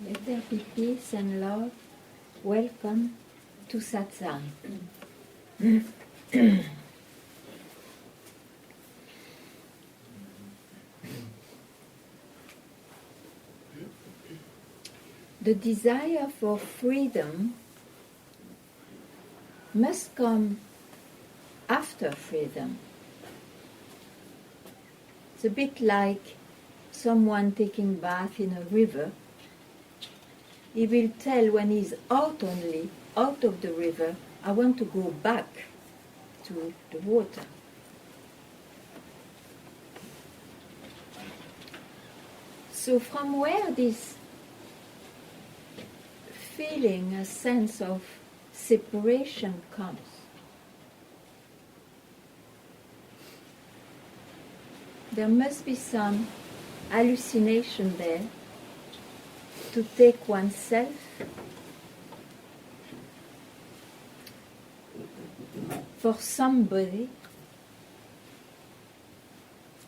Let there be peace and love. Welcome to Satsang. The desire for freedom must come after freedom. It's a bit like someone taking bath in a river. He will tell when he's out of the river, I want to go back to the water. So from where this feeling, a sense of separation comes? There must be some hallucination there to take oneself for somebody,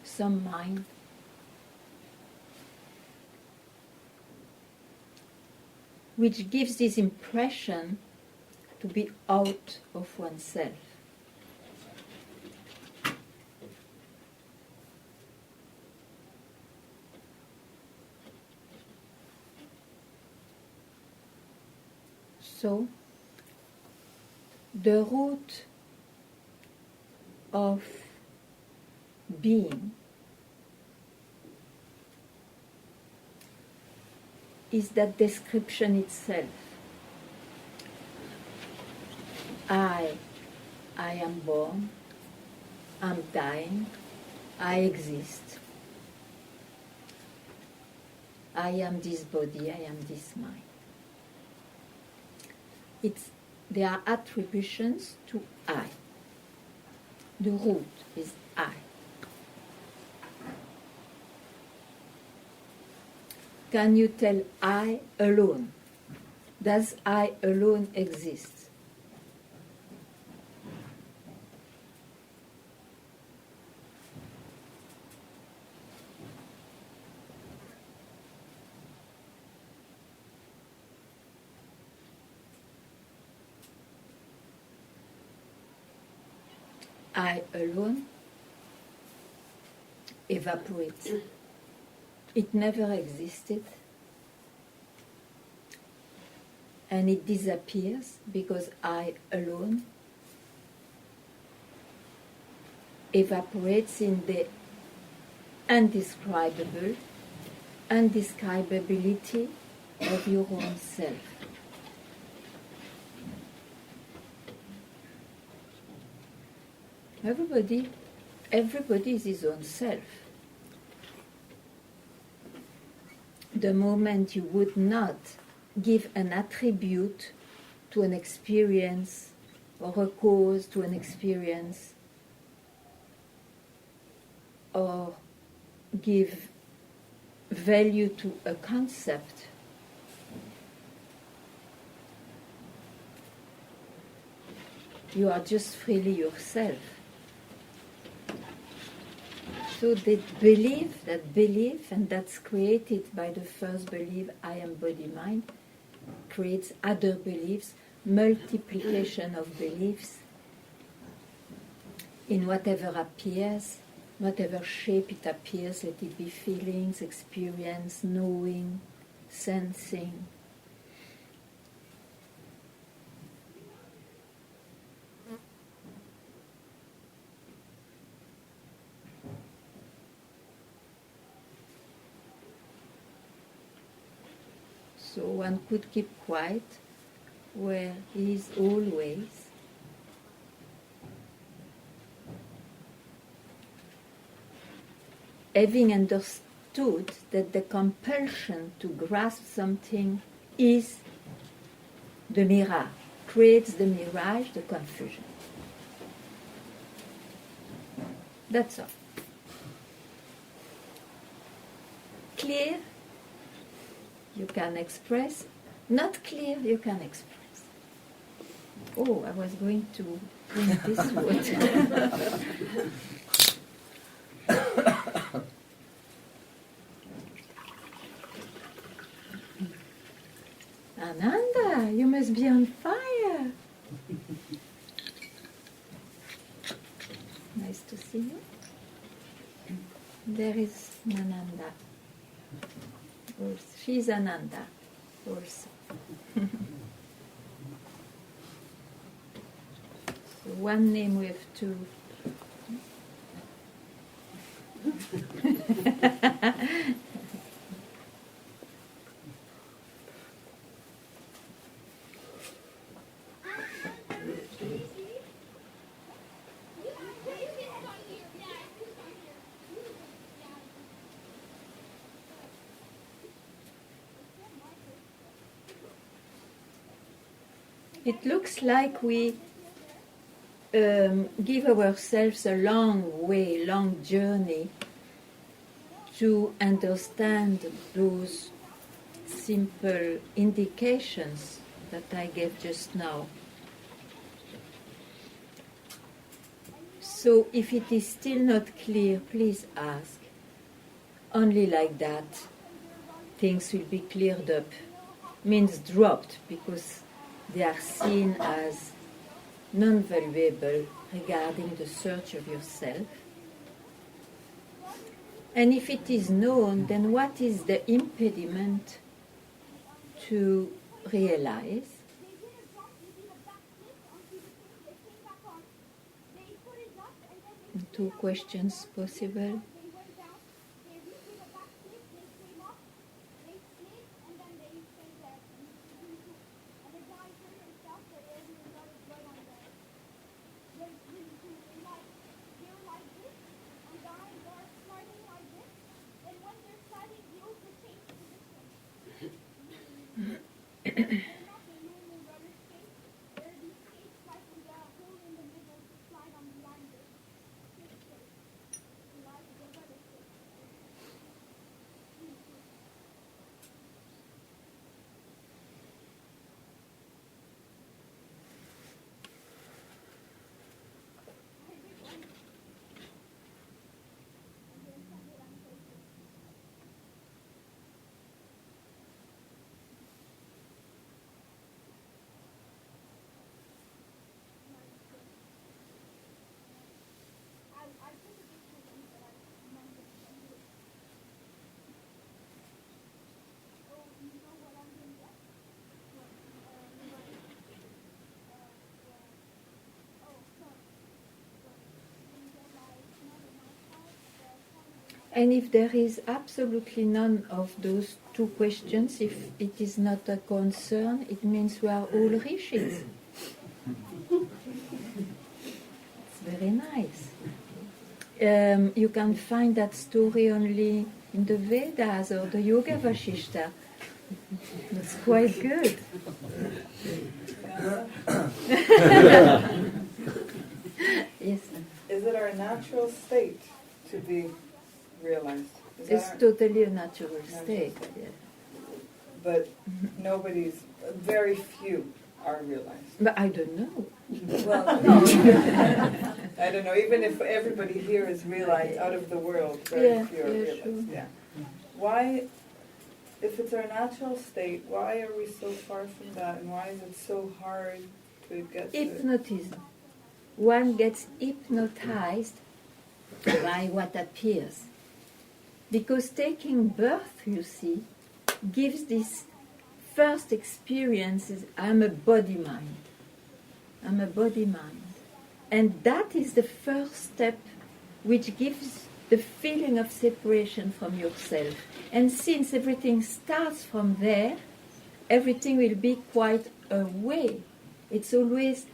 some mind, which gives this impression to be out of oneself. So, the root of being is that description itself. I am born, I'm dying, I exist. I am this body, I am this mind. There are attributions to I. The root is I. Can you tell I alone? Does I alone exist? I alone evaporates. It never existed. And it disappears because I alone evaporates in the undescribable, undescribability of your own self. Everybody is his own self. The moment you would not give an attribute to an experience or a cause to an experience or give value to a concept, you are just freely yourself. So that belief, and that's created by the first belief, I am body-mind, creates other beliefs, multiplication of beliefs in whatever appears, whatever shape it appears, let it be feelings, experience, knowing, sensing. So one could keep quiet where he is always. Having understood that the compulsion to grasp something is the mirage, creates the mirage, the confusion. That's all. Clear? You can express. Not clear, you can express. Oh, I was going to drink this water. Ananda, you must be on fire. Nice to see you. There is Ananda. She's Ananda also. So one name we have two. It looks like we give ourselves a long journey to understand those simple indications that I gave just now. So if it is still not clear, please ask. Only like that things will be cleared up, means dropped, because they are seen as non-valuable regarding the search of yourself. And if it is known, then what is the impediment to realize? Two questions possible. And if there is absolutely none of those two questions, if it is not a concern, it means we are all rishis. It's very nice. You can find that story only in the Vedas or the Yoga Vashishta. It's quite good. Yes. Is it our natural state to be realized? It's totally a natural state. Yeah. But very few are realized. But I don't know. Well, no. I don't know. Even if everybody here is realized out of the world, very few are realized. Sure. Yeah. Why, if it's our natural state, why are we so far from that? And why is it so hard to get Hypnotism. One gets hypnotized by what appears. Because taking birth, you see, gives this first experiences, I'm a body-mind. I'm a body-mind. And that is the first step which gives the feeling of separation from yourself. And since everything starts from there, everything will be quite away. It's always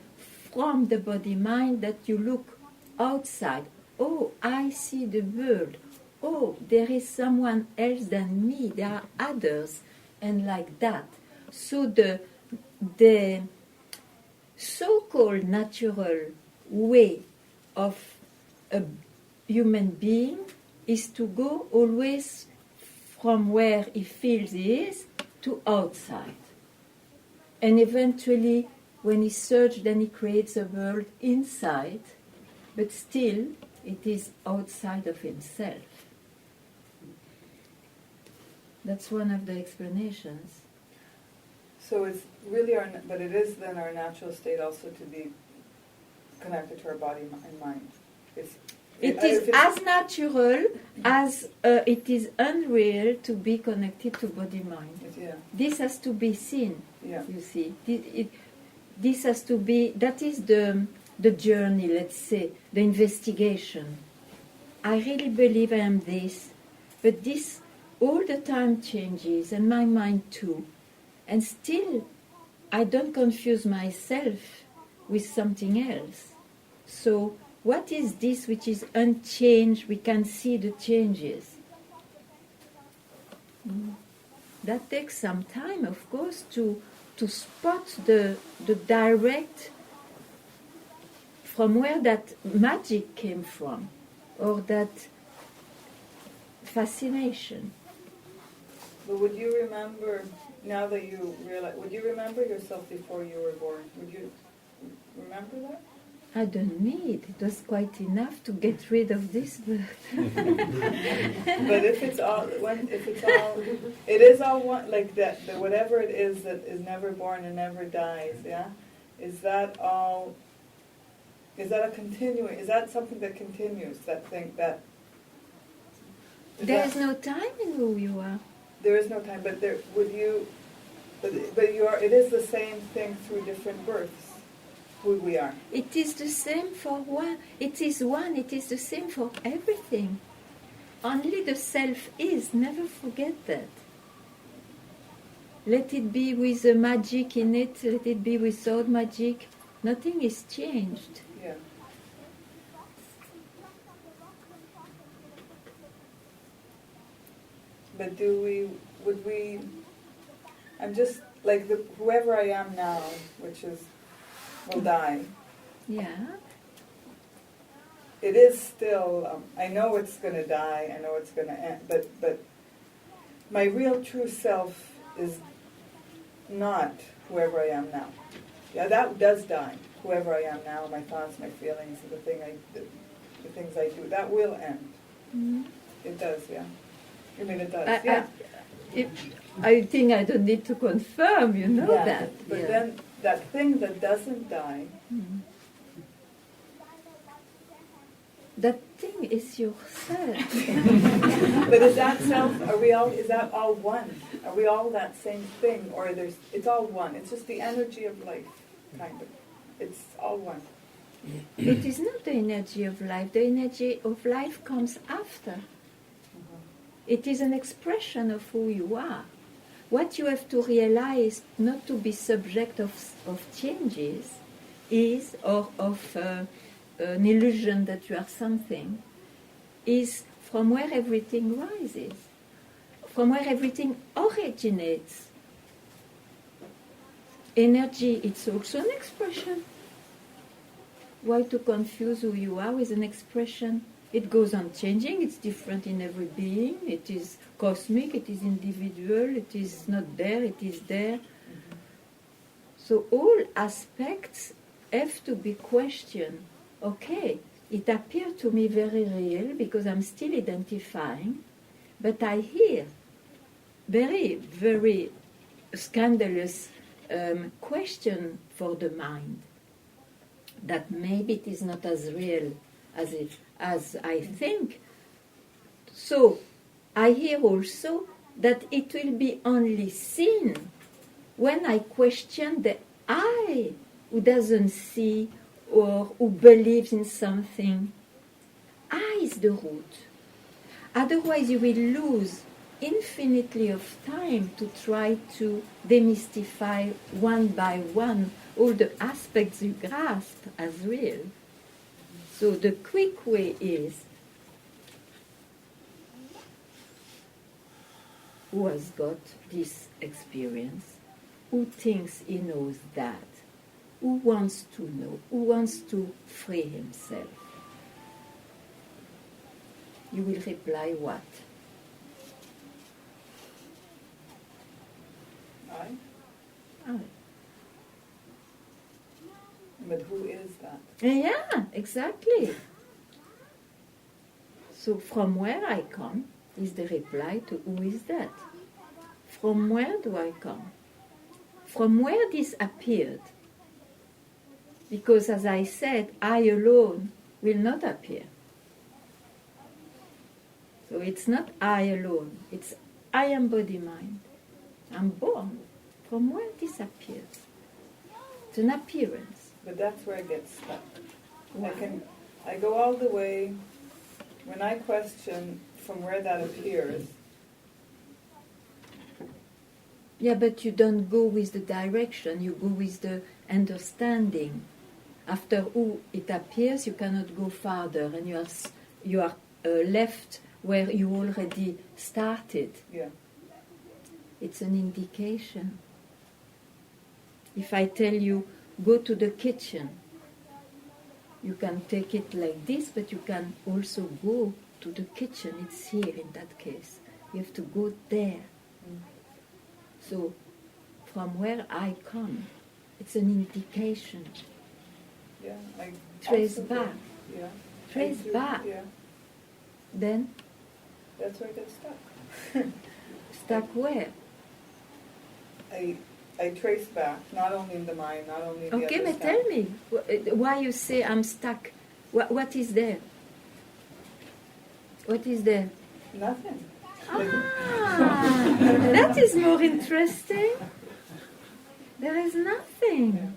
from the body-mind that you look outside. Oh, I see the world. Oh, there is someone else than me. There are others. And like that. So the so-called natural way of a human being is to go always from where he feels he is to outside. And eventually, when he searches, then he creates a world inside, but still it is outside of himself. That's one of the explanations. So it's really but it is then our natural state also to be connected to our body and mind. It is as natural as it is unreal to be connected to body-mind. Yeah. This has to be seen, yeah. You see. This has to be, that is the journey, let's say, the investigation. I really believe I am this, but this all the time changes, and my mind too. And still, I don't confuse myself with something else. So, what is this which is unchanged? We can see the changes. That takes some time, of course, to spot the direct, from where that magic came from, or that fascination. But would you remember, now that you realize, would you remember yourself before you were born? Would you remember that? I don't need. It was quite enough to get rid of this birth. But if it's all, it is all one, like that, the whatever it is that is never born and never dies, yeah? Is that all, is that a continuing, is that something that continues, that thing, that? There is no time in who you are. There is no time, but there, would you, but you are, it is the same thing through different births. Who we are. It is the same for one. It is one. It is the same for everything. Only the self is. Never forget that. Let it be with the magic in it. Let it be without magic. Nothing is changed. Yeah. But would we, I'm just, like whoever I am now, which is, will die. Yeah. It is still, I know it's going to die, I know it's going to end, but my real true self is not whoever I am now. Yeah, that does die. Whoever I am now, my thoughts, my feelings, the things I do, that will end. Mm-hmm. It does, yeah. I mean, it does, yeah. I think I don't need to confirm, you know that. But then, that thing that doesn't die, that thing is yourself. but is that self, is that all one? Are we all that same thing? Or it's all one? It's just the energy of life, kind of. It's all one. It is not the energy of life. The energy of life comes after. It is an expression of who you are. What you have to realize, not to be subject of changes, is, or of an illusion that you are something, is from where everything rises, from where everything originates. Energy, it's also an expression. Why to confuse who you are with an expression? It goes on changing, it's different in every being, it is cosmic, it is individual, it is not there, it is there. Mm-hmm. So all aspects have to be questioned. Okay, it appeared to me very real because I'm still identifying, but I hear very, very scandalous question for the mind that maybe it is not as real as I think. So I hear also that it will be only seen when I question the I who doesn't see or who believes in something. I is the root. Otherwise you will lose infinitely of time to try to demystify one by one all the aspects you grasp as real. So the quick way is, who has got this experience, who thinks he knows that, who wants to know, who wants to free himself. You will reply what? I. But who is that? Yeah, exactly. So from where I come is the reply to who is that? From where do I come? from where this appeared. Because as I said, I alone will not appear. So it's not I alone, it's I am body mind. I'm born. From where this appears? It's an appearance. But that's where I get stuck. Wow. I go all the way, when I question from where that appears. Yeah, but you don't go with the direction, you go with the understanding. After who it appears, you cannot go farther, and you are left where you already started. Yeah. It's an indication. If I tell you, go to the kitchen, you can take it like this, but you can also go to the kitchen. It's here in that case. You have to go there. So, from where I come, it's an indication. Yeah, I Trace also back. do. Yeah. Trace I do, back. Yeah. Then, That's where I get stuck. stuck where? I trace back, not only in the mind, not only in the Okay, but tell me, why you say I'm stuck? What is there? What is there? Nothing. Ah, that is more interesting. There is nothing.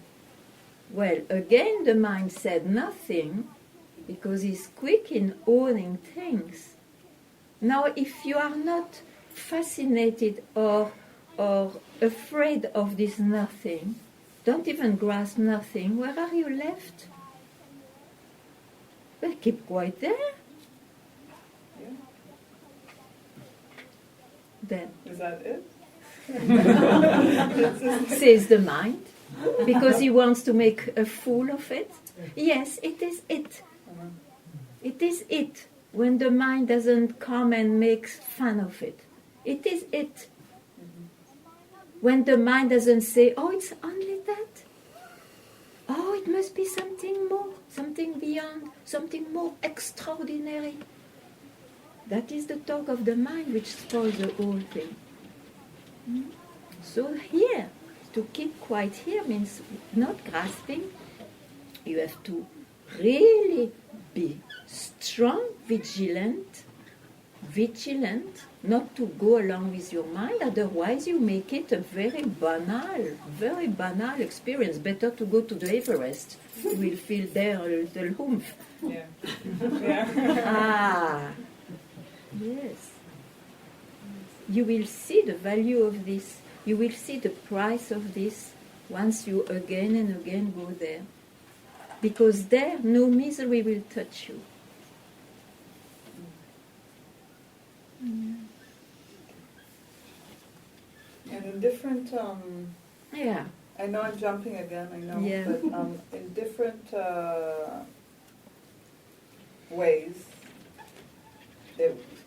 Well, again, the mind said nothing because he's quick in owning things. Now, if you are not fascinated or afraid of this nothing, don't even grasp nothing, where are you left? Well, keep quiet there. Yeah. Then, Is that it? says the mind, because he wants to make a fool of it. Yes, it is it. It is it. When the mind doesn't come and makes fun of it. It is it. When the mind doesn't say, oh, it's only that. Oh, it must be something more, something beyond, something more extraordinary. That is the talk of the mind which spoils the whole thing. So here, to keep quiet here means not grasping. You have to really be strong, vigilant, not to go along with your mind, otherwise you make it a very banal experience. Better to go to the Everest. You will feel there a little oomph. Yeah. Yeah. Ah, yes. You will see the value of this. You will see the price of this once you again and again go there. Because there, no misery will touch you. And in different, Yeah. I know I'm jumping again, I know, Yeah. but in different ways,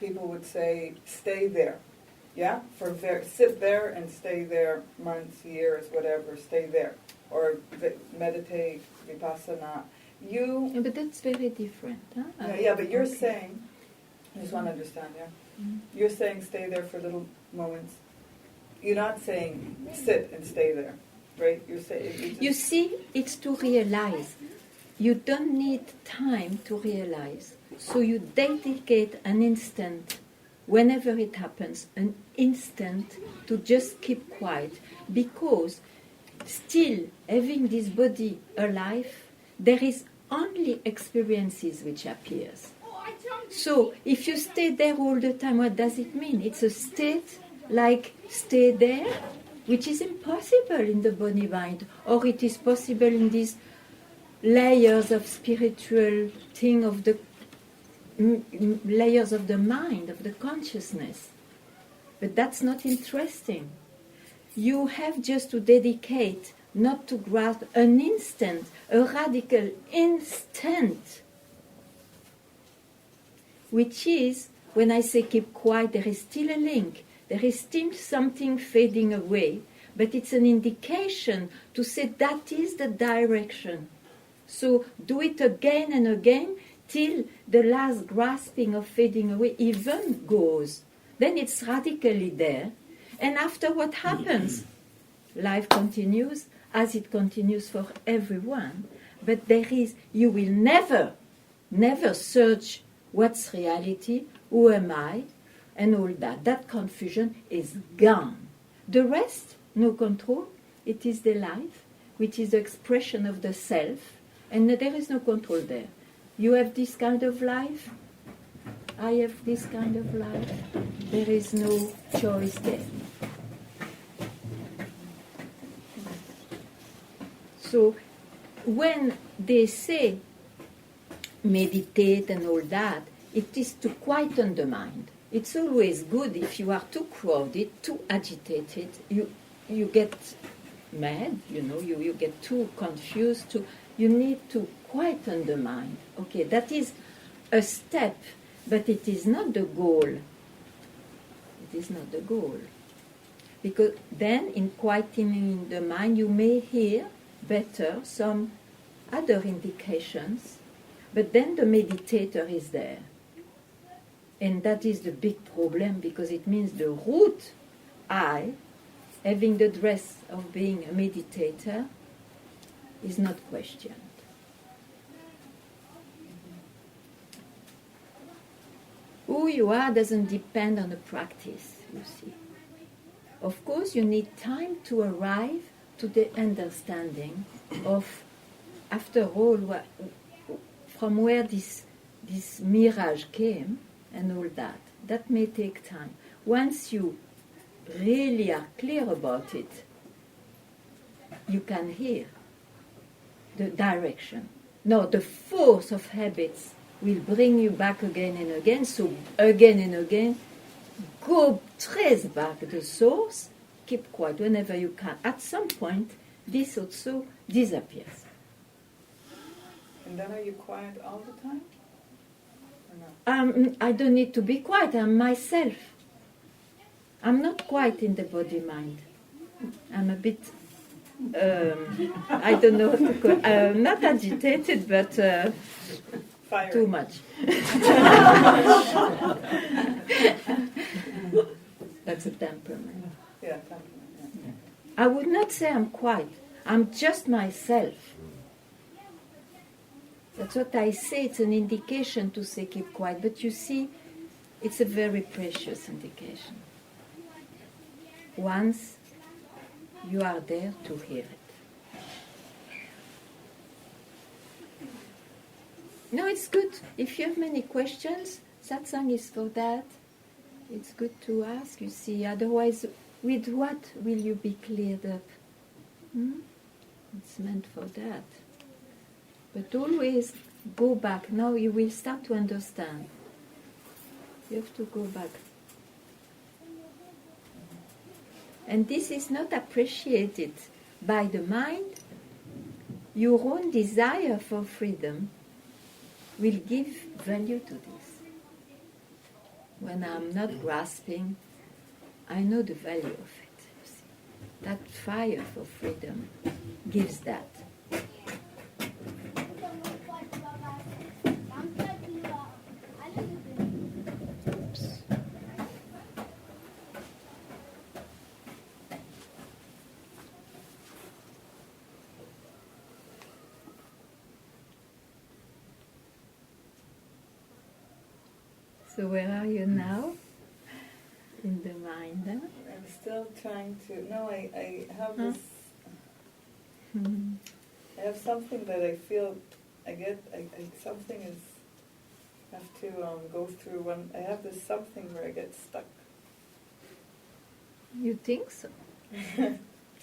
people would say, stay there. Yeah? Sit there and stay there months, years, whatever, stay there. Or meditate, vipassana. Yeah, but that's very different. Huh? Yeah, but you're Okay. saying, I just want to understand, yeah? Mm. You're saying stay there for little moments. You're not saying sit and stay there, right? You're saying... You see, it's to realize. You don't need time to realize. So you dedicate an instant, whenever it happens, an instant to just keep quiet. Because still having this body alive, there is only experiences which appears. So if you stay there all the time, what does it mean? It's a state like stay there, which is impossible in the body mind, or it is possible in these layers of spiritual thing of the layers of the mind, of the consciousness. But that's not interesting. You have just to dedicate, not to grasp an instant, a radical instant, which is, when I say keep quiet, there is still a link, there is still something fading away, but it's an indication to say that is the direction. So do it again and again till the last grasping of fading away even goes. Then it's radically there. And after what happens? life continues as it continues for everyone. But you will never search what's reality, who am I, and all that. That confusion is gone. The rest, no control, it is the life, which is the expression of the self, and there is no control there. You have this kind of life, I have this kind of life. There is no choice there. So when they say meditate and all that, it is to quieten the mind. It's always good if you are too crowded, too agitated, you get mad, you get too confused. You need to quieten the mind. Okay, that is a step, but it is not the goal. It is not the goal. Because then in quietening the mind, you may hear better some other indications, but then the meditator is there. And that is the big problem, because it means the root I, having the dress of being a meditator, is not questioned. Who you are doesn't depend on the practice, you see. Of course, you need time to arrive to the understanding of, after all, from where this mirage came and all that. That may take time. Once you really are clear about it, you can hear the direction. No, the force of habits will bring you back again and again. So again and again, go trace back the source, keep quiet whenever you can. At some point, this also disappears. And then are you quiet all the time? I don't need to be quiet. I'm myself. I'm not quiet in the body-mind. I'm a bit, I don't know what to call, not agitated, but too much. That's a temperament. Yeah, temperament. Yeah. I would not say I'm quiet. I'm just myself. That's what I say. It's an indication to say keep quiet. But you see, it's a very precious indication. Once you are there to hear it. No, it's good. If you have many questions, satsang is for that. It's good to ask, you see. Otherwise, with what will you be cleared up? It's meant for that. But always go back. Now you will start to understand. You have to go back. And this is not appreciated by the mind. Your own desire for freedom will give value to this. When I'm not grasping, I know the value of it. You see. That fire for freedom gives that. So where are you now? In the mind, huh? I'm still trying to... No, I have this... I have something that I feel... something is... I have to go through one... I have this something where I get stuck. You think so?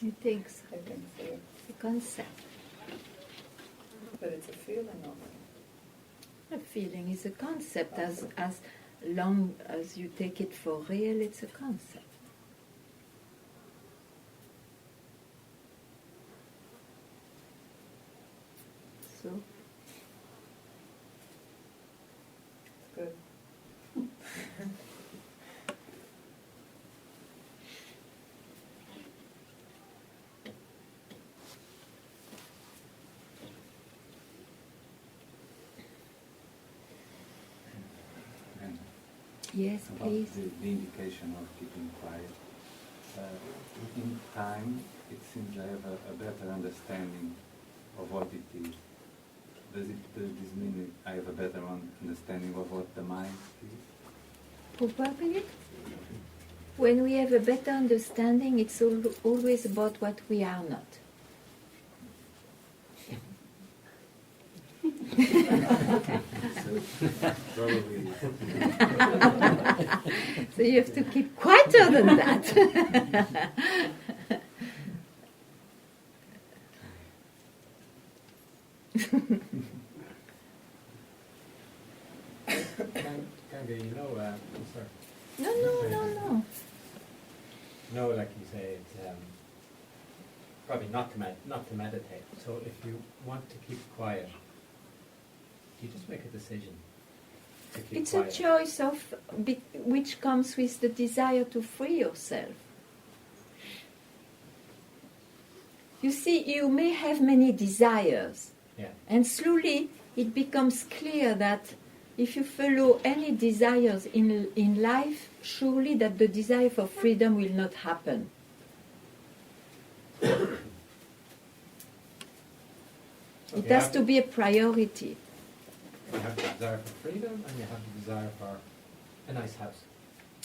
You think so? I think so. It's a concept. But it's a feeling of it. A feeling is a concept. As long as you take it for real, it's a concept. So? It's good. Yes, about please. the indication of keeping quiet. in time, it seems I have a better understanding of what it is. Does this mean I have a better understanding of what the mind is? Probably. When we have a better understanding, it's always about what we are not. Probably. So you have to keep quieter than that. Ganga, I'm sorry. No. No, like you say, it's probably not to meditate. So if you want to keep quiet, you just make a decision to keep It's quiet. a choice which comes with the desire to free yourself. You see, you may have many desires, and slowly it becomes clear that if you follow any desires in life, surely that the desire for freedom will not happen. It has to be a priority. You have the desire for freedom, and you have the desire for a nice house.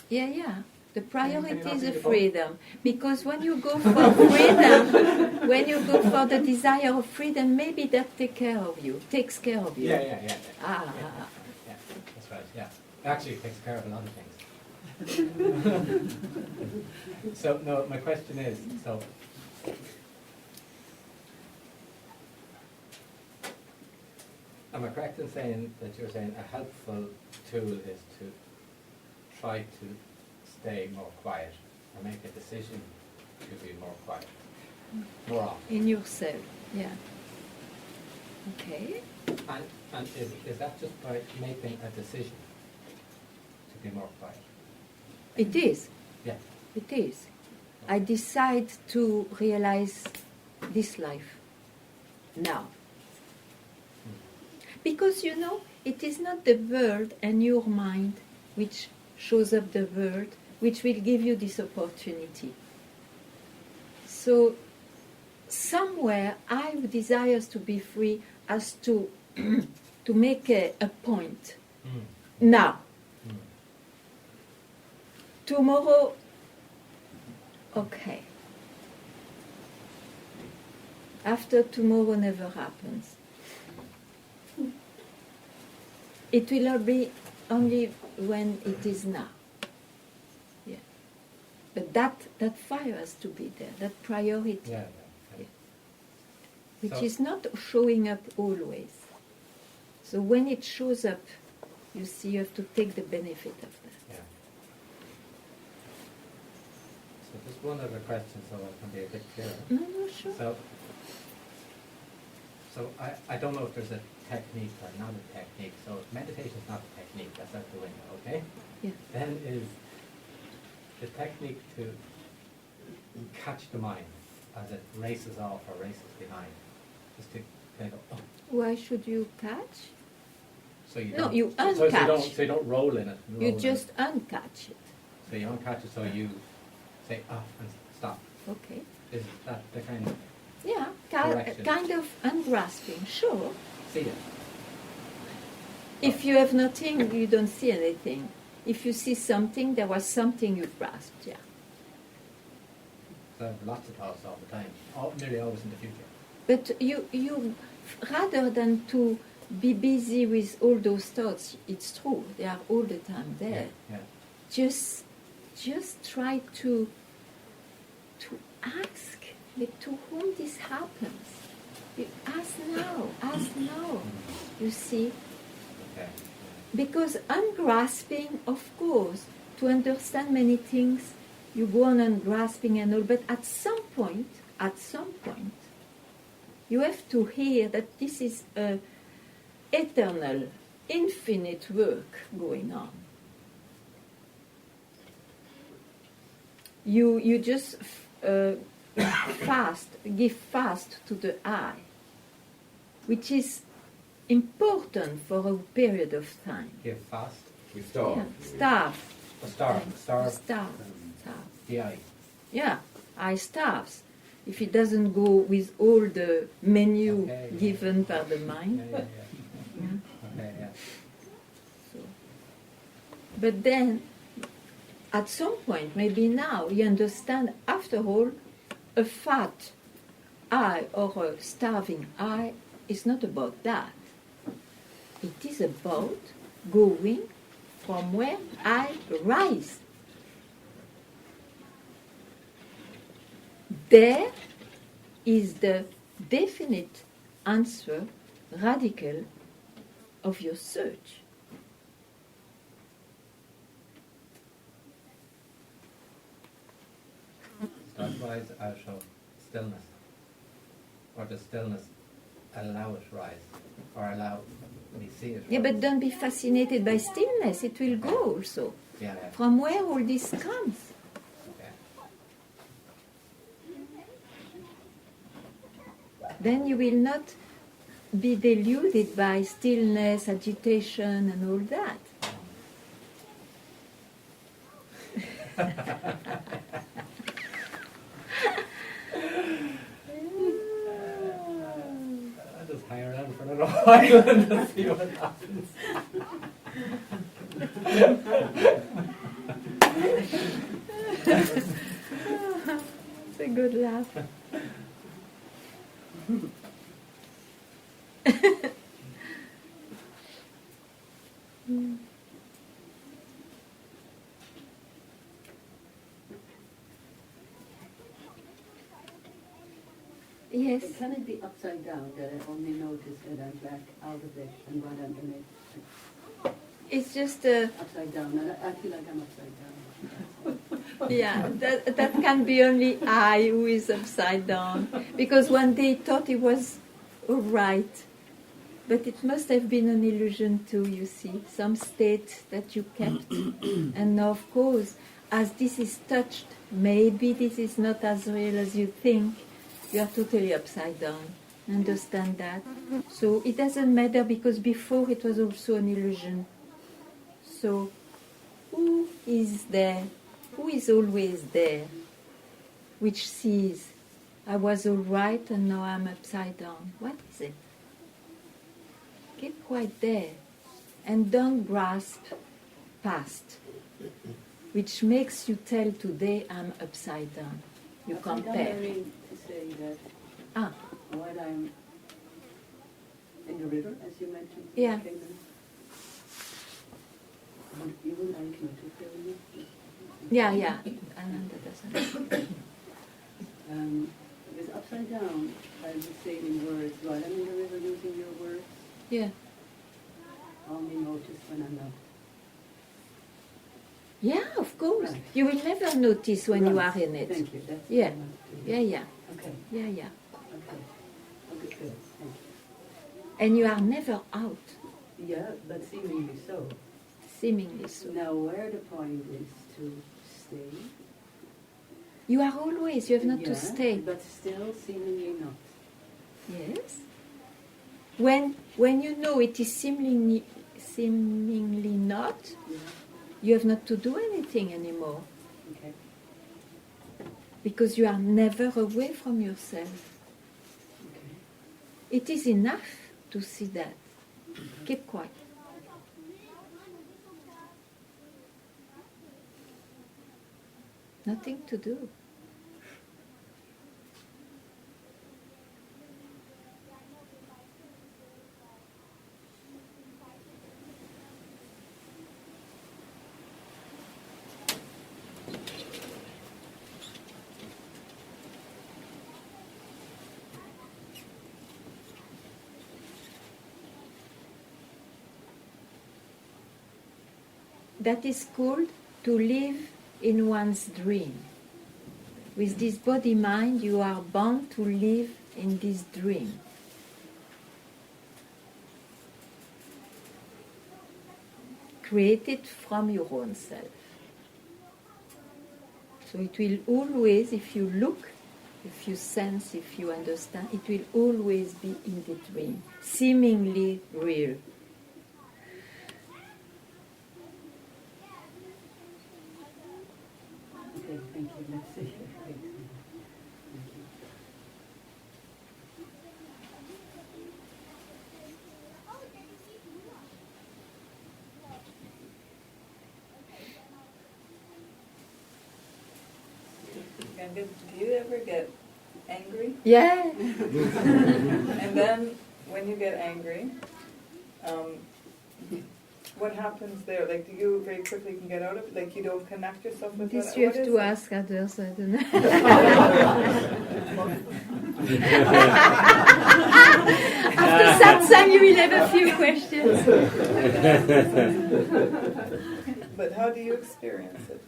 Yeah. The priority not is do the both? freedom. Because when you go for freedom, when you go for the desire of freedom, maybe that takes care of you. Yeah. Ah. Yeah, that's right, yeah. Actually, it takes care of a lot of things. So, no, my question is, am I correct in saying that you're saying a helpful tool is to try to stay more quiet, or make a decision to be more quiet, more often? In yourself, yeah. Okay. And is that just by making a decision to be more quiet? It is. Yeah. It is. I decide to realize this life now. Because, it is not the world and your mind which shows up the world which will give you this opportunity. So, somewhere I desire to be free as to make a point. Now. Tomorrow, okay. After tomorrow never happens. It will be only when it is now. Yeah. But that fire has to be there, that priority. Yeah. Which is not showing up always. So when it shows up, you see you have to take the benefit of that. Yeah. So just one other question so I can be a bit clearer. No, sure. So I don't know if there's a technique or not a technique. So meditation is not a technique, that's out the window, okay? Yeah. Then is the technique to catch the mind as it races off or races behind. Just to kind of go, oh. Why should you catch? So you No, don't, you so uncatch. you don't roll in it. You just uncatch it. So you uncatch it, so you say, and stop. Okay. Is that the kind of... Yeah, Direction. kind of ungrasping, sure. See it. If you have nothing, you don't see anything. If you see something, there was something you grasped, yeah. So I have lots of thoughts all the time, nearly always in the future. But you rather than to be busy with all those thoughts, it's true, they are all the time there. Yeah. Just try to ask to whom this happens. You ask now, you see. Okay. Because ungrasping, of course, to understand many things, you go on ungrasping and all, but at some point, you have to hear that this is a eternal, infinite work going on. You just give fast to the eye, which is important for a period of time. Give fast. We starve. Yeah. Starve. A starve. Starve. The eye. Yeah. I starves. If it doesn't go with all the menu given by the mind. So. But then, at some point, maybe now, you understand, after all, a fat I or a starving I is not about that. It is about going from where I rise. There is the definite answer, radical, of your search. Start rise out of stillness. Or does stillness allow it rise? Or allow me see it rise? Yeah, but don't be fascinated by stillness. It will go also. Yeah. From where all this comes. Okay. Then you will not be deluded by stillness, agitation, and all that. I'll just hang around for a little while and see what happens. It's a good laugh. Yes. Can it be upside down that I only notice that I'm back out of it and right underneath? It's just Upside down, and I feel like I'm upside down. yeah, that can be only I who is upside down. Because one day thought it was all right. But it must have been an illusion too, you see. Some state that you kept. And now, of course, as this is touched, maybe this is not as real as you think. You are totally upside down. Understand that? So it doesn't matter because before it was also an illusion. So who is there? Who is always there? Which sees, I was all right and now I'm upside down. What is it? Keep quite there and don't grasp past, which makes you tell today I'm upside down. You compare. I mean to say that while I'm in the river, as you mentioned, Yeah. you would like me to feel me? Yeah. Ananda doesn't. Because upside down, I would say in words, while I'm in the river using your words, Yeah. only notice when I'm not. Yeah, of course. Right. You will never notice when you Right. are in it. Thank you. That's Yeah. what I want to do. Yeah. Okay. Yeah. Okay. Okay, good. Thank And you are never out, you. Yeah, but seemingly so. seemingly so. Now, where the point is to stay. You are always, you have not to Yeah, stay. But still seemingly not. Yes. When you know it is seemingly not, Yeah. you have not to do anything anymore. Okay. Because you are never away from yourself. Okay. It is enough to see that. Keep quiet. Nothing to do. That is called to live in one's dream. With this body-mind, you are bound to live in this dream. Created from your own self. So it will always, if you look, if you sense, if you understand, it will always be in the dream, seemingly real. Okay, thank you. Let's see. And do you ever get angry? Yeah. And then when you get angry, what happens there? Like, do you very quickly can get out of it? Like, you don't connect yourself with This what, you what have is to it? ask others, I don't know. After satsang you will have a few questions. But how do you experience it?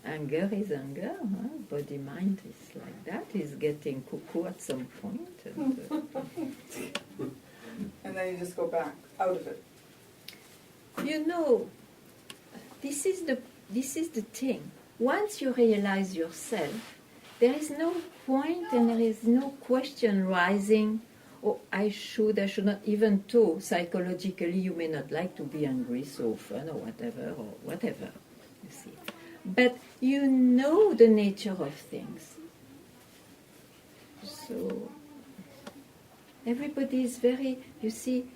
Anger is anger, huh? Body mind is like that, is getting cuckoo at some point. And then you just go back out of it. You know, this is the thing. Once you realize yourself, there is no point and there is no question rising, oh, I should not, even though psychologically you may not like to be angry so often or whatever, you see. But you know the nature of things. So everybody is very, you see,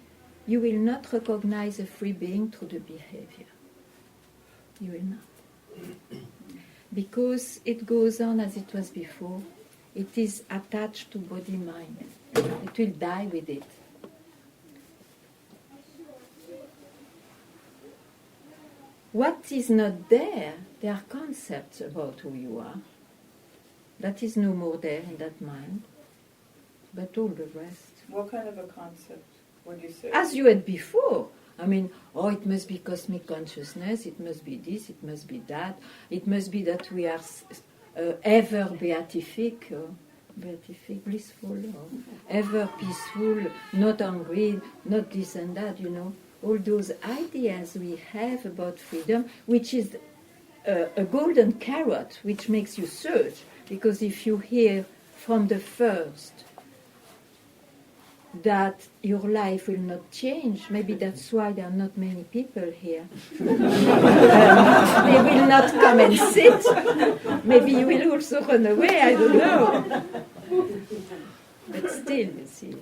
you will not recognize a free being through the behavior. You will not. Because it goes on as it was before. It is attached to body-mind. It will die with it. What is not there, there are concepts about who you are. That is no more there in that mind. But all the rest. What kind of a concept would you say? As you had before. I mean, oh, it must be cosmic consciousness, it must be this, it must be that, it must be that we are ever beatific, blissful, or ever peaceful, not hungry, not this and that, you know. All those ideas we have about freedom, which is a golden carrot, which makes you search, because if you hear from the first that your life will not change. Maybe that's why there are not many people here. They will not come and sit. Maybe you will also run away, I don't know. But still, you see,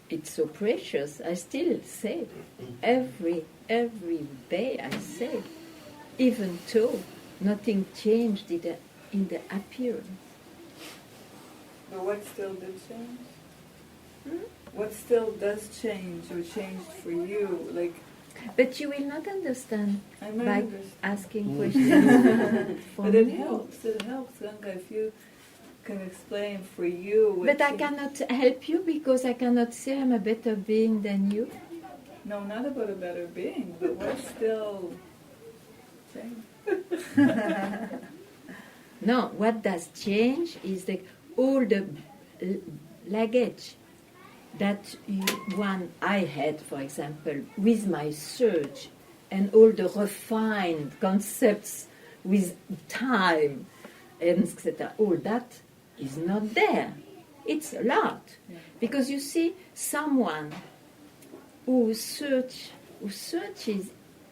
it's so precious. I still say, every day I say, even though nothing changed in the appearance. But what still did change? What still does change or changed for you? Like, but you will not understand I might by understand. asking questions. But it helps, Ganga, if you can explain for you. What But I cannot help you because I cannot say I'm a better being than you. No, not about a better being, but what still changed? No, what does change is all the luggage that I had, for example, with my search, and all the refined concepts with time, and etc. All that is not there. It's a lot. Because you see, someone who searches,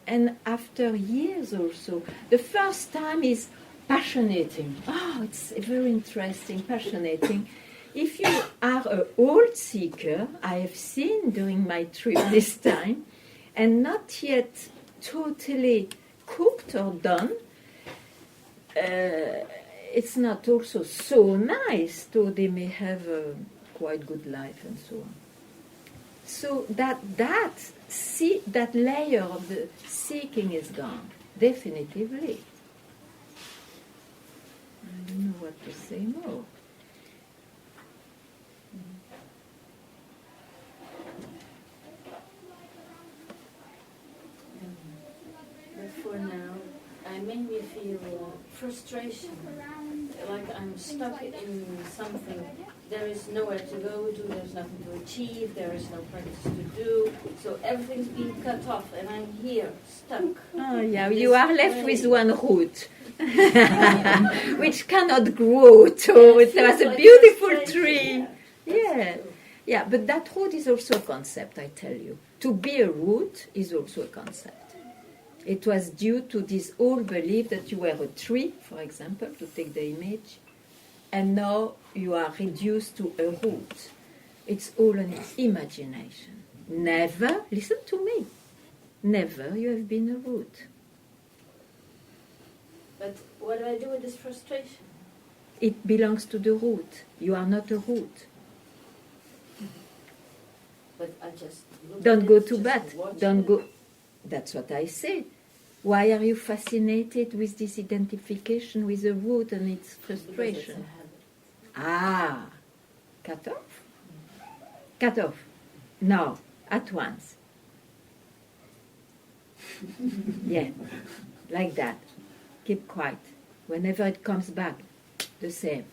and after years or so, the first time is passionating. Oh, it's very interesting, passionating. If you are an old seeker, I have seen during my trip this time, and not yet totally cooked or done, it's not also so nice, though they may have a quite good life and so on. So that layer of the seeking is gone, definitively. I don't know what to say more. But for now, I mainly feel frustration, like I'm stuck in something. There is nowhere to go to, there's nothing to achieve, there is no practice to do, so everything's being cut off, and I'm here, stuck. Oh, yeah, you are left with one root, which cannot grow. So it was a beautiful tree. Yeah, but that root is also a concept, I tell you. To be a root is also a concept. It was due to this old belief that you were a tree, for example, to take the image, and now you are reduced to a root. It's all an imagination. Never, listen to me, never you have been a root. But what do I do with this frustration? It belongs to the root. You are not a root. But I just look Don't at go it, to just bed. watch Don't it. go. That's what I say. Why are you fascinated with this identification with the root and its Because it's a frustration? habit. Ah, cut off. Cut off. Now, at once. Yeah, like that. Keep quiet. Whenever it comes back, the same.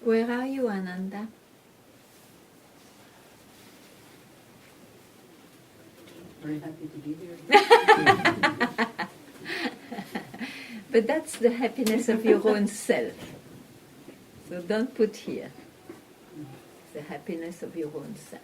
Where are you, Ananda? Very happy to be here. But that's the happiness of your own self. So don't put here. The happiness of your own self.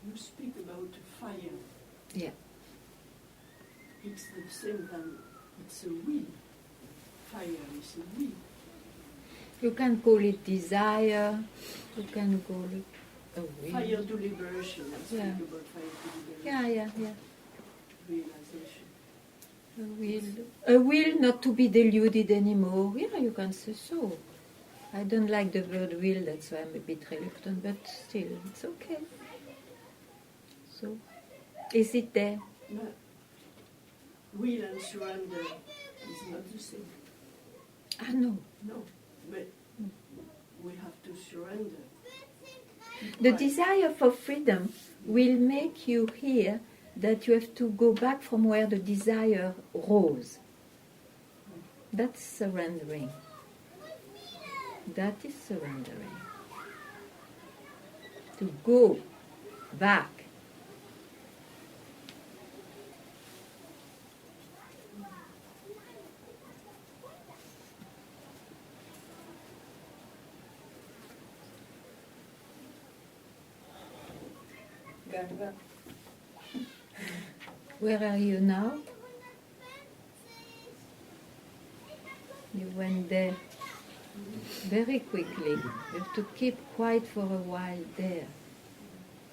You speak about fire. Yeah. It's the same time, it's a will. Fire is a will. You can call it desire. You can call it a will. Fire to liberation. I speak Yeah. about fire to liberation. Yeah. Realization. A will not to be deluded anymore. Yeah, you can say so. I don't like the word will, that's why I'm a bit reluctant, but still, it's okay. So, is it there? No. Will and surrender is not the same. Ah, no. No, but we have to surrender. The Right. desire for freedom will make you hear that you have to go back from where the desire rose. That's surrendering. That is surrendering. To go back. Ganga. Where are you now? You went there very quickly. You have to keep quiet for a while there,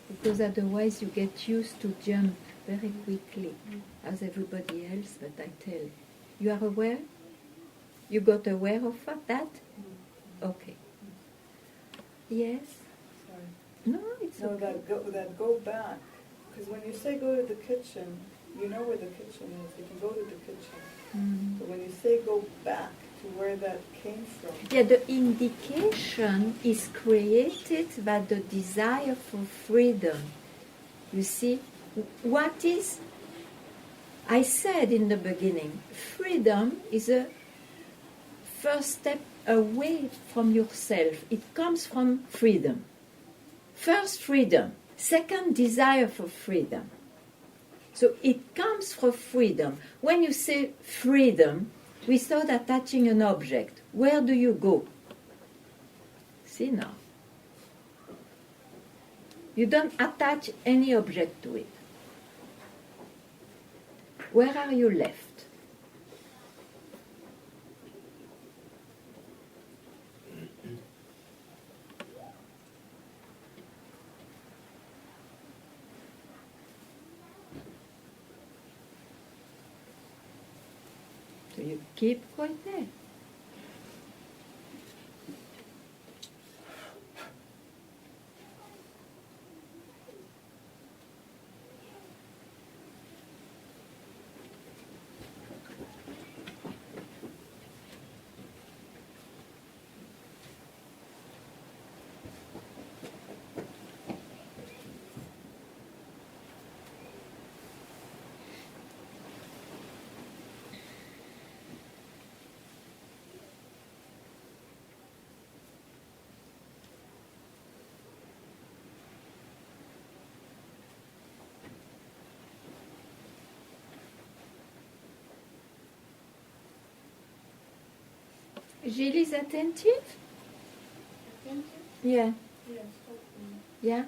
because otherwise you get used to jump very quickly, as everybody else, but I tell you. You are aware? You got aware of that? Okay. Yes? Sorry. No, it's No, okay. that go back. Because when you say go to the kitchen, you know where the kitchen is. You can go to the kitchen. Mm. But when you go back to where that came from. Yeah, the indication is created by the desire for freedom. You see, what is, I said in the beginning, freedom is a first step away from yourself. It comes from freedom. First, freedom. Second, desire for freedom. So it comes from freedom. When you say freedom, we start attaching an object. Where do you go? See now. You don't attach any object to it. Where are you left? So you keep right there. Gilles is attentive? Attentive? Yeah. Yes, hopefully. Yeah?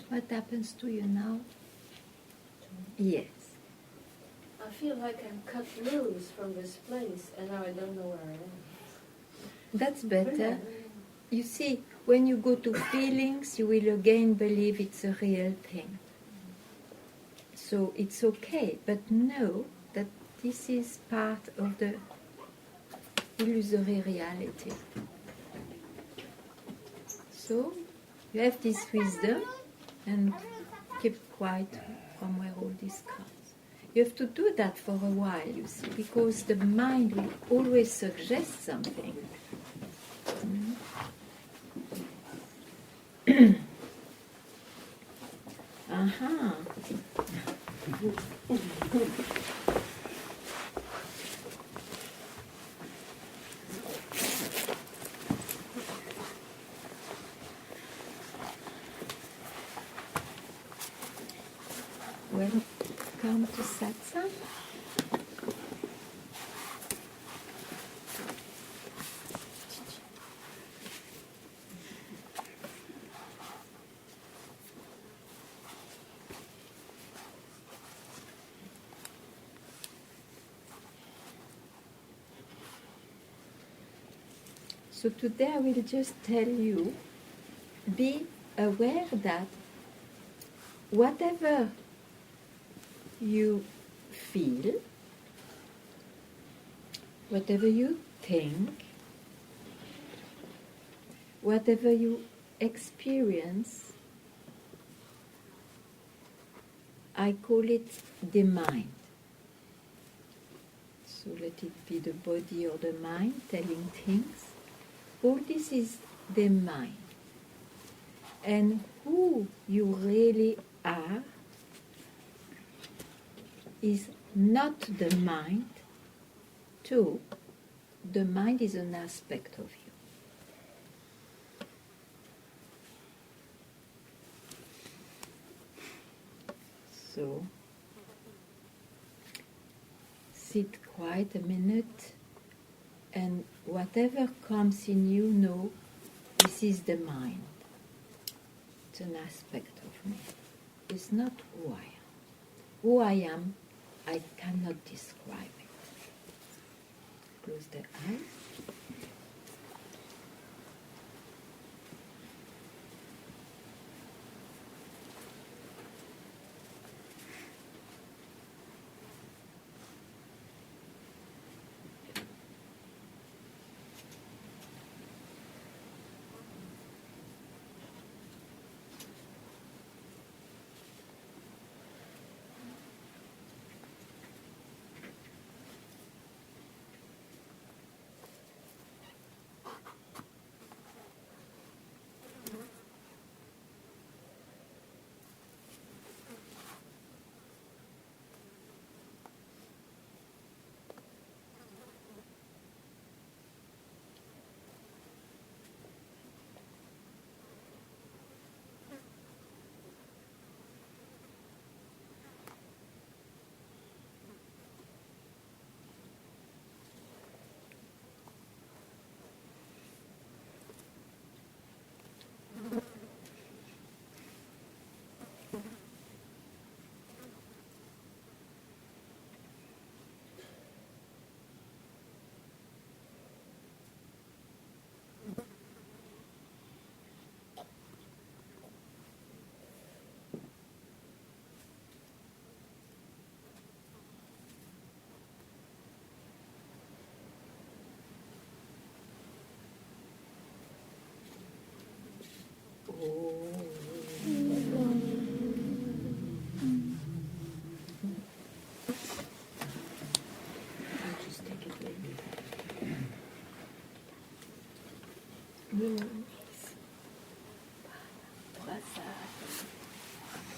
What happens to you now? Yes. I feel like I'm cut loose from this place and now I don't know where I am. That's better. You see, when you go to feelings, you will again believe it's a real thing. So it's okay, but know that this is part of the illusory reality. So you have this wisdom and keep quiet from where all this comes. You have to do that for a while, you see, because the mind will always suggest something. Aha. Welcome to Satsang. So today I will just tell you, be aware that whatever you feel, whatever you think, whatever you experience, I call it the mind. So let it be the body or the mind telling things. All this is the mind. And who you really are is not the mind, too. The mind is an aspect of you. So, sit quiet a minute, and whatever comes in you, know this is the mind. It's an aspect of me. It's not who I am. Who I am, I cannot describe it. Close the eyes.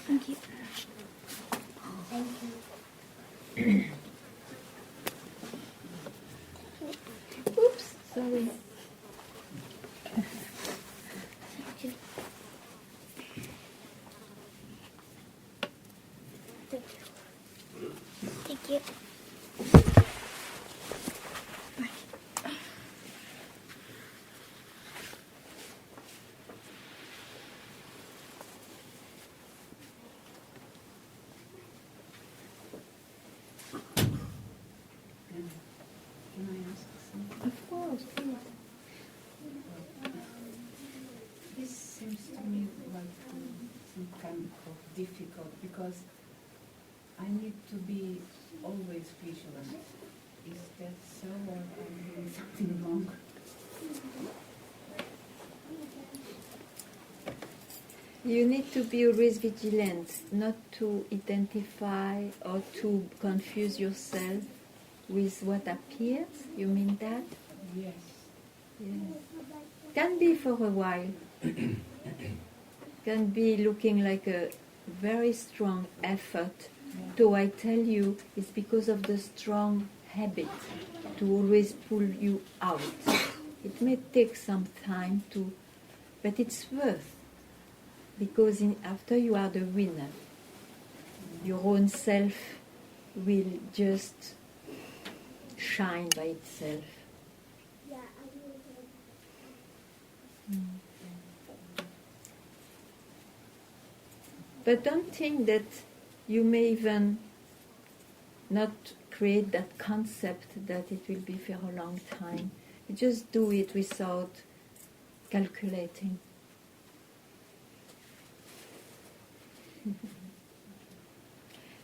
Thank you. Thank you. Oops, sorry. Thank you. Thank you. Can I ask something? Of course, please. This seems to me like some kind of difficult, because I need to be always vigilant. Is that so, or am I doing something wrong? You need to be always vigilant, not to identify or to confuse yourself with what appears. You mean that? Yes. Yes. Can be for a while. Can be looking like a very strong effort. Though I tell you, it's because of the strong habit to always pull you out. It may take some time to, but it's worth. Because after you are the winner, your own self will just shine by itself. But don't think that you may even not create that concept that it will be for a long time. You just do it without calculating.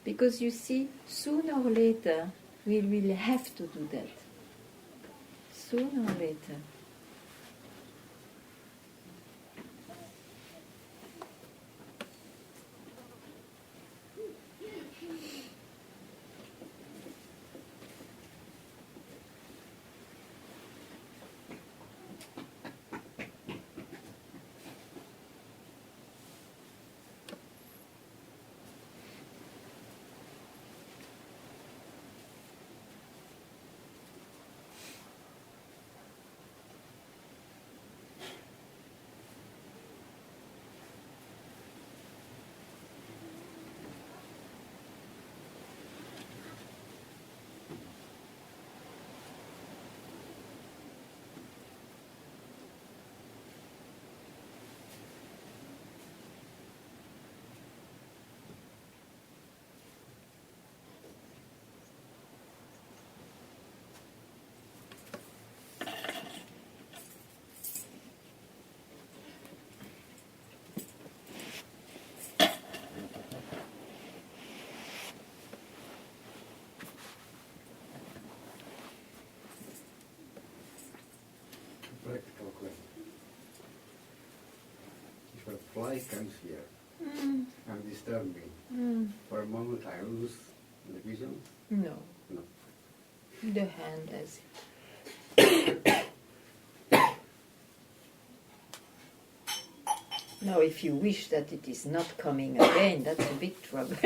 Because you see, sooner or later, we will have to do that. Sooner or later. Practical question. If a fly comes here and disturbs me, for a moment I lose the vision? No. No. The hand has Now, if you wish that it is not coming again, that's a big trouble.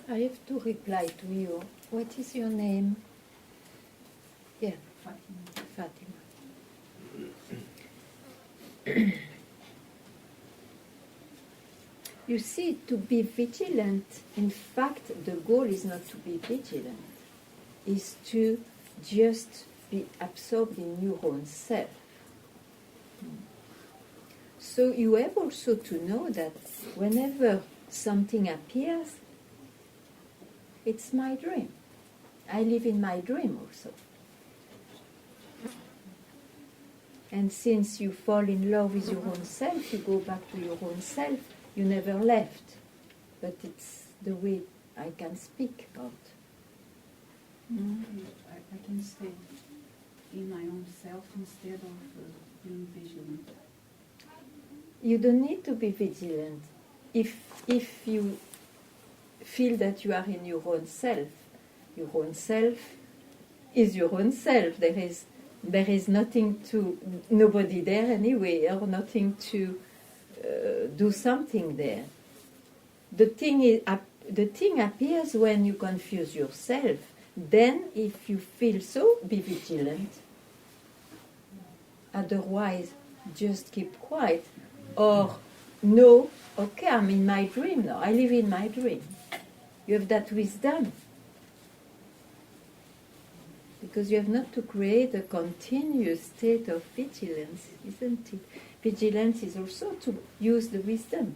I have to reply to you. What is your name? Yeah, Fatima. You see, to be vigilant, in fact, the goal is not to be vigilant, is to just be absorbed in your own self. So you have also to know that whenever something appears, it's my dream. I live in my dream also. And since you fall in love with your own self, you go back to your own self. You never left. But it's the way I can speak about. I can stay in my own self instead of being vigilant. You don't need to be vigilant. If you feel that you are in your own self is your own self. There is nothing to, nobody there anyway, or nothing to do something there. The thing appears when you confuse yourself. Then, if you feel so, be vigilant. Otherwise, just keep quiet. Or, no, okay, I'm in my dream now. I live in my dream. You have that wisdom. Because you have not to create a continuous state of vigilance, isn't it? Vigilance is also to use the wisdom.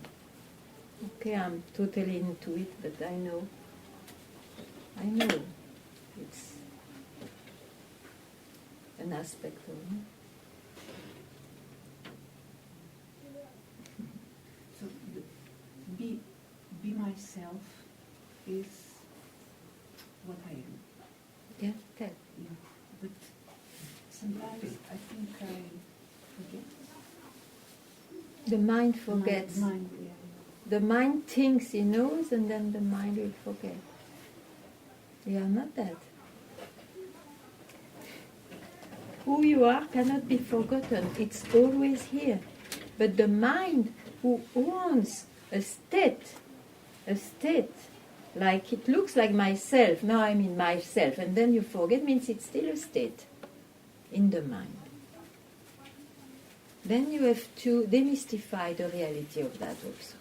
Okay, I'm totally into it, but I know it's an aspect of me. So be myself is what I am. Yeah, tell. Yeah. But sometimes I think The mind forgets. Mind, yeah. The mind thinks he knows, and then the mind will forget. You are not that. Who you are cannot be forgotten. It's always here. But the mind who wants a state, like it looks like myself, now I'm in myself, and then you forget, means it's still a state in the mind. Then you have to demystify the reality of that also.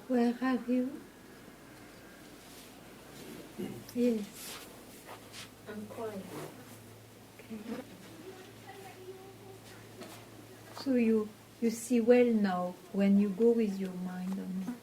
Where are you? Yes. I'm quiet. Okay. So you see well now when you go with your mind or not.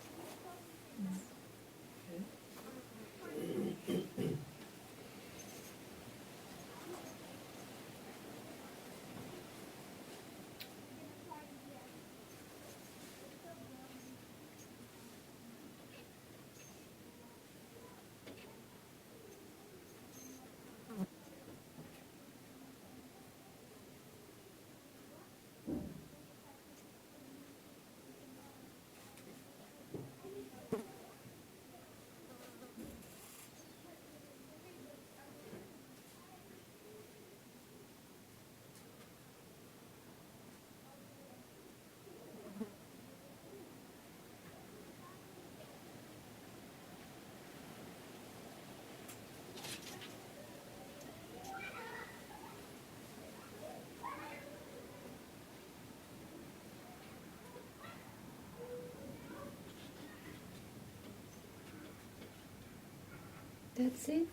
That's it.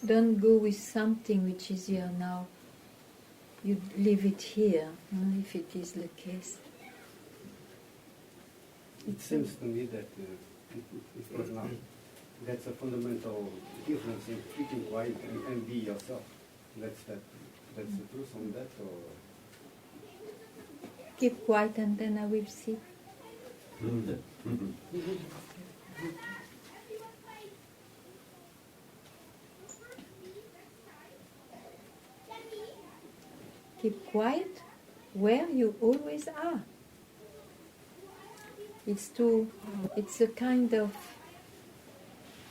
Don't go with something which is here now. You leave it here, if it is the case. It seems to me that it was not. That's a fundamental difference in keeping quiet and be yourself. That's the truth on that. Or Keep quiet and then I will see. Keep quiet where you always are. It's a kind of,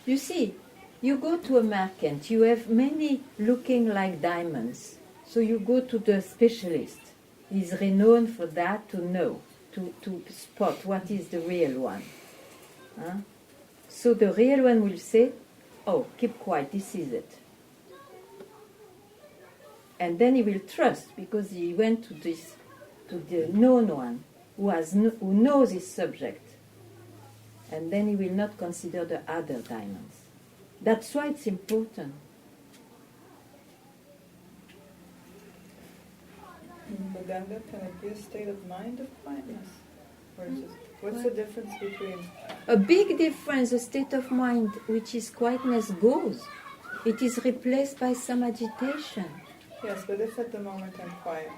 you see, you go to a market, you have many looking like diamonds. So you go to the specialist. He's renowned for that, to know, to spot what is the real one. Huh? So the real one will say, oh, keep quiet, this is it. And then he will trust, because he went to the known one, who knows his subject. And then he will not consider the other diamonds. That's why it's important. But Ganga, can it be a state of mind of quietness? Or is it, what's the difference between... A big difference, a state of mind which is quietness goes. It is replaced by some agitation. Yes, but if at the moment I'm quiet,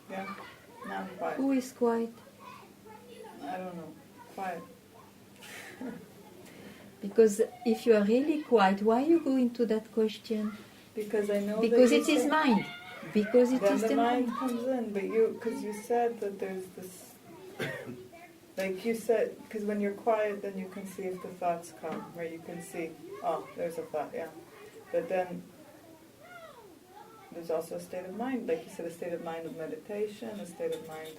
yeah? Now I'm quiet. Who is quiet? I don't know. Quiet. Because if you are really quiet, why you go into that question? Because I know Because that it is mind. Because it then is the the mind mind. comes in, but because you said that there's this, like you said, because when you're quiet, then you can see if the thoughts come, where you can see, oh, there's a thought, yeah. But then there's also a state of mind, like you said, a state of mind of meditation, a state of mind.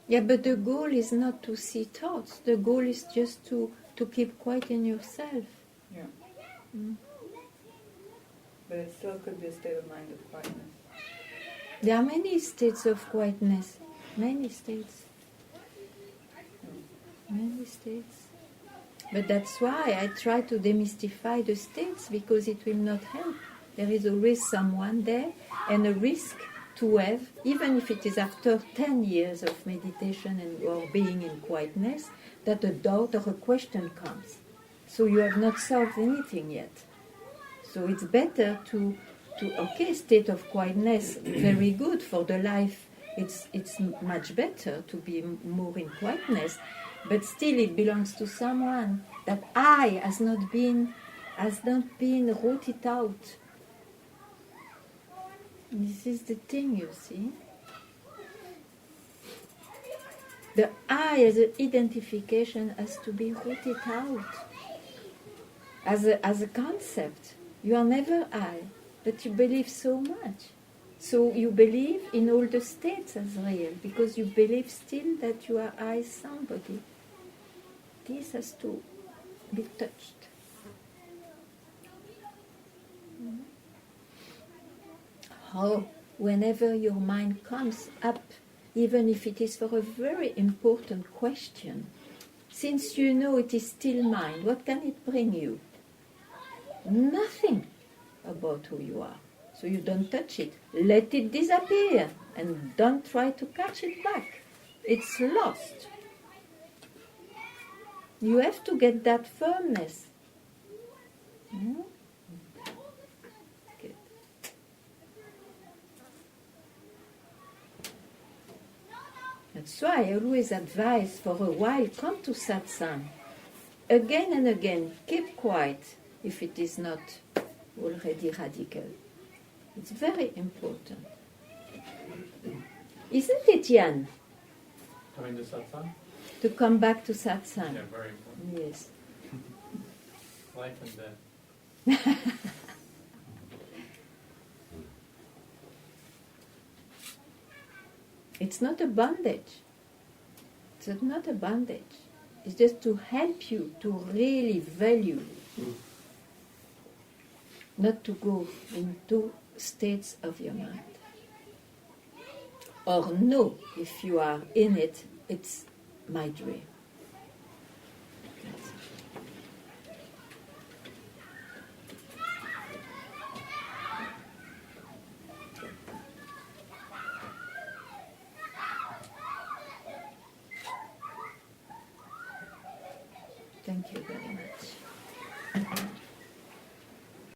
Yeah, but the goal is not to see thoughts. The goal is just to keep quiet in yourself. Yeah. Mm. But it still could be a state of mind of quietness. There are many states of quietness. Many states. Many states. But that's why I try to demystify the states, because it will not help. There is always someone there, and a risk to have, even if it is after 10 years of meditation or being in quietness, that a doubt or a question comes. So you have not solved anything yet. So it's better to state of quietness, very good for the life. It's much better to be more in quietness, but still it belongs to someone. That I has not been rooted out. This is the thing, you see. The I as an identification has to be rooted out. As a concept. You are never I, but you believe so much. So you believe in all the states as real, because you believe still that you are I somebody. This has to be touched. How, whenever your mind comes up, even if it is for a very important question, since you know it is still mind, what can it bring you? Nothing about who you are. So you don't touch it. Let it disappear and don't try to catch it back. It's lost. You have to get that firmness. Good. That's why I always advise, for a while, come to satsang. Again and again, keep quiet if it is not already radical. It's very important. Isn't it, Jan? Coming to satsang? To come back to satsang. Yeah, very important. Yes. Life and death. It's not a bondage. It's not a bondage. It's just to help you to really value. Not to go into states of your mind. Or know if you are in it, it's my dream. That's it. Thank you very much.